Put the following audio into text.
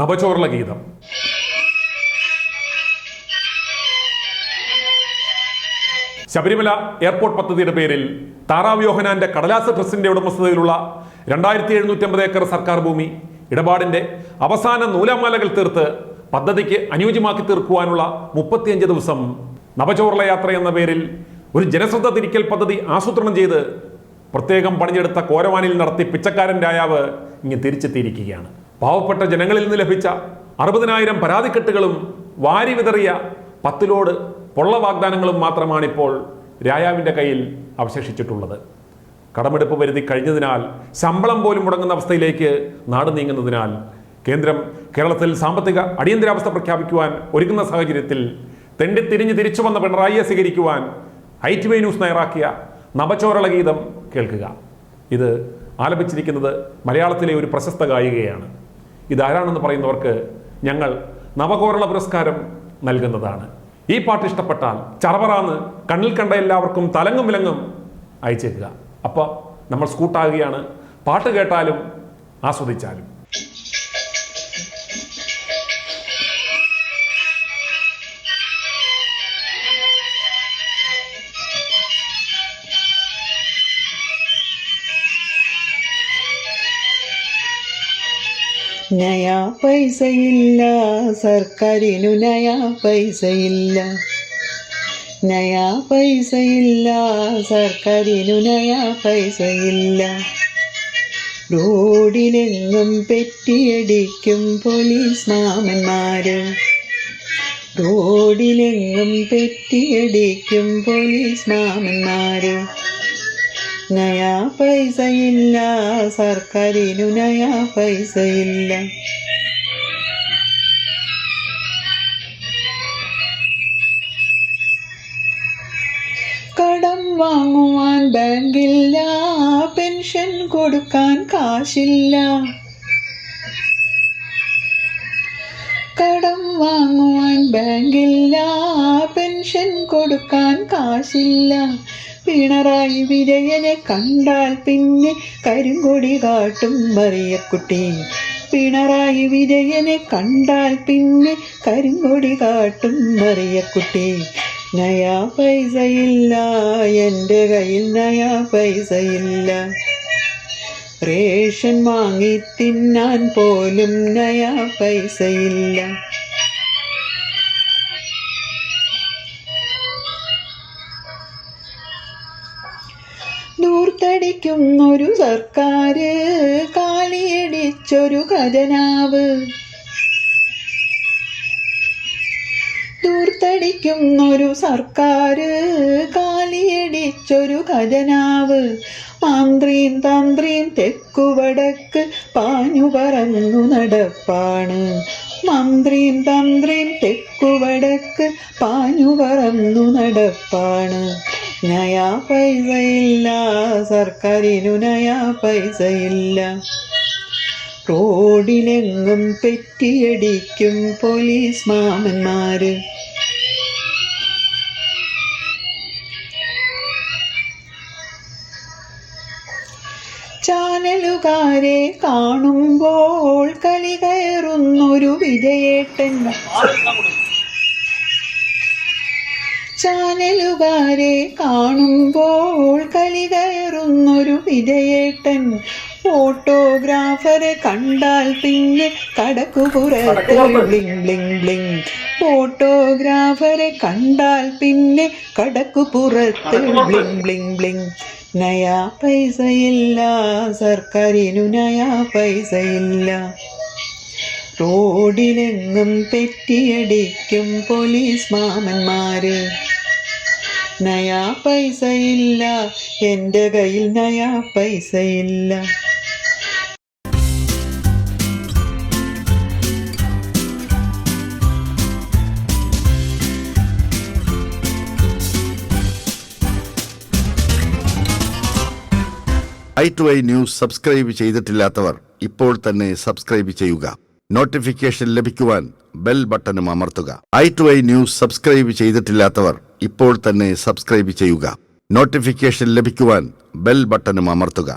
നവചോർല ഗീതം. ശബരിമല എയർപോർട്ട് പദ്ധതിയുടെ പേരിൽ താറാവ് യോഹനാന്റെ കടലാസ് ട്രസ്റ്റിന്റെ ഉടമസ്ഥതയിലുള്ള 2750 ഏക്കർ സർക്കാർ ഭൂമി ഇടപാടിന്റെ അവസാന നൂലാമാലകൾ തീർത്ത് പദ്ധതിക്ക് അനുയോജ്യമാക്കി തീർക്കുവാനുള്ള 35 ദിവസം നവചോർല യാത്ര എന്ന പേരിൽ ഒരു ജനശ്രദ്ധ തിരിക്കൽ പദ്ധതി ആസൂത്രണം ചെയ്ത് പ്രത്യേകം പണിഞ്ഞെടുത്ത കോരവാനിൽ നടത്തി പിച്ചക്കാരൻ രായാവ് ഇങ്ങ് തിരിച്ചെത്തിയിരിക്കുകയാണ്. പാവപ്പെട്ട ജനങ്ങളിൽ നിന്ന് ലഭിച്ച 60,000 പരാതിക്കെട്ടുകളും വാരി വിതറിയ 10 ലോഡ് പൊള്ള വാഗ്ദാനങ്ങളും മാത്രമാണിപ്പോൾ രായാവിൻ്റെ കയ്യിൽ അവശേഷിച്ചിട്ടുള്ളത്. കടമെടുപ്പ് പരിധി കഴിഞ്ഞതിനാൽ ശമ്പളം പോലും മുടങ്ങുന്ന അവസ്ഥയിലേക്ക് നാട് നീങ്ങുന്നതിനാൽ കേന്ദ്രം കേരളത്തിൽ സാമ്പത്തിക അടിയന്തരാവസ്ഥ പ്രഖ്യാപിക്കുവാൻ ഒരുങ്ങുന്ന സാഹചര്യത്തിൽ തെണ്ടിത്തിരിഞ്ഞ് തിരിച്ചു വന്ന പിണറായിയെ സ്വീകരിക്കുവാൻ ITV ന്യൂസ് തയ്യാറാക്കിയ നവചോർല ഗീതം കേൾക്കുക. ഇത് ആലപിച്ചിരിക്കുന്നത് മലയാളത്തിലെ ഒരു പ്രശസ്ത ഗായികയാണ്. ഇതാരാണെന്ന് പറയുന്നവർക്ക് ഞങ്ങൾ നവകോരള പുരസ്കാരം നൽകുന്നതാണ്. ഈ പാട്ട് ഇഷ്ടപ്പെട്ടാൽ ചറവറാന്ന് കണ്ണിൽ കണ്ട എല്ലാവർക്കും തലങ്ങും വിലങ്ങും അയച്ചേക്കുക. അപ്പോൾ നമ്മൾ സ്കൂട്ടാകുകയാണ്. പാട്ട് കേട്ടാലും ആസ്വദിച്ചാലും. നയാ പൈസയില്ല സർക്കാരിനു, നയാ പൈസയില്ല. നയാ പൈസയില്ല സർക്കാരിനു, നയാ പൈസയില്ല. റോഡിലെങ്ങും പെറ്റിയടിക്കും പോലീസ് മാമന്മാര്. റോഡിലെങ്ങും പെറ്റിയടിക്കും പോലീസ് മാമന്മാര്. നയാ പൈസയില്ല സർക്കാരിനു, നയാ പൈസയില്ല. കടം വാങ്ങുവാൻ ബാങ്കില്ല, പെൻഷൻ കൊടുക്കാൻ കാശില്ല. കടം വാങ്ങുവാൻ ബാങ്കില്ല, പെൻഷൻ കൊടുക്കാൻ കാശില്ല. പിണറായി വിജയനെ കണ്ടാൽ പിന്നെ കരിങ്കൊടി കാട്ടും മറിയക്കുട്ടി. പിണറായി വിജയനെ കണ്ടാൽ പിന്നെ കരിങ്കൊടി കാട്ടും മറിയക്കുട്ടി. നയാ പൈസയില്ല എൻ്റെ കയ്യിൽ, നയാ പൈസയില്ല. റേഷൻ വാങ്ങി തിന്നാൻ പോലും നയാ പൈസയില്ല. ദൂർത്തടിക്കുന്നൊരു സർക്കാര്, കാലിയടിച്ചൊരു ഖജനാവ്. ദൂർത്തടിക്കുന്നൊരു സർക്കാര്, കാലിയടിച്ചൊരു ഖജനാവ്. മന്ത്രിയും തന്ത്രിയും തെക്കുവടക്ക് പാഞ്ഞു പറന്നു നടപ്പാണ്. മന്ത്രിയും തന്ത്രിയും തെക്കുവടക്ക് പാഞ്ഞു പറന്നു നടപ്പാണ്. നയാ പൈസയില്ല സർക്കാരിനു, നയാ പൈസയില്ല. റോഡിലെങ്ങും പെറ്റിയടിക്കും പോലീസ് മാമന്മാര്. ചാനലുകാരെ കാണുമ്പോൾ കലി കയറുന്നൊരു വിജയേട്ടൻ. ചാനലുകാരെ കാണുമ്പോൾ കലി കയറുന്നൊരു വിജയേട്ടൻ. ഫോട്ടോഗ്രാഫറെ കണ്ടാൽ പിന്നെ കടക്കുപുറത്ത് ബ്ലിങ് ബ്ലിങ് ബ്ലിങ്. ഫോട്ടോഗ്രാഫറെ കണ്ടാൽ പിന്നെ കടക്കുപുറത്ത് ബ്ലിങ് ബ്ലിങ് ബ്ലിങ്. നയാ പൈസയില്ല സർക്കാരിനു, നയാ പൈസയില്ല. റോഡിലെങ്ങും പെറ്റിയടിക്കും പോലീസ് മാമന്മാര്. നയാ പൈസയില്ല എൻ്റെ കയ്യിൽ, നയാ പൈസയില്ല. i2i ന്യൂസ് സബ്സ്ക്രൈബ് ചെയ്തിട്ടില്ലാത്തവർ ഇപ്പോൾ തന്നെ സബ്സ്ക്രൈബ് ചെയ്യുക. നോട്ടിഫിക്കേഷൻ ലഭിക്കുവാൻ ബെൽ ബട്ടണും അമർത്തുക. i2i ന്യൂസ് സബ്സ്ക്രൈബ് ചെയ്തിട്ടില്ലാത്തവർ ഇപ്പോൾ തന്നെ സബ്സ്ക്രൈബ് ചെയ്യുക. നോട്ടിഫിക്കേഷൻ ലഭിക്കുവാൻ ബെൽ ബട്ടണും അമർത്തുക.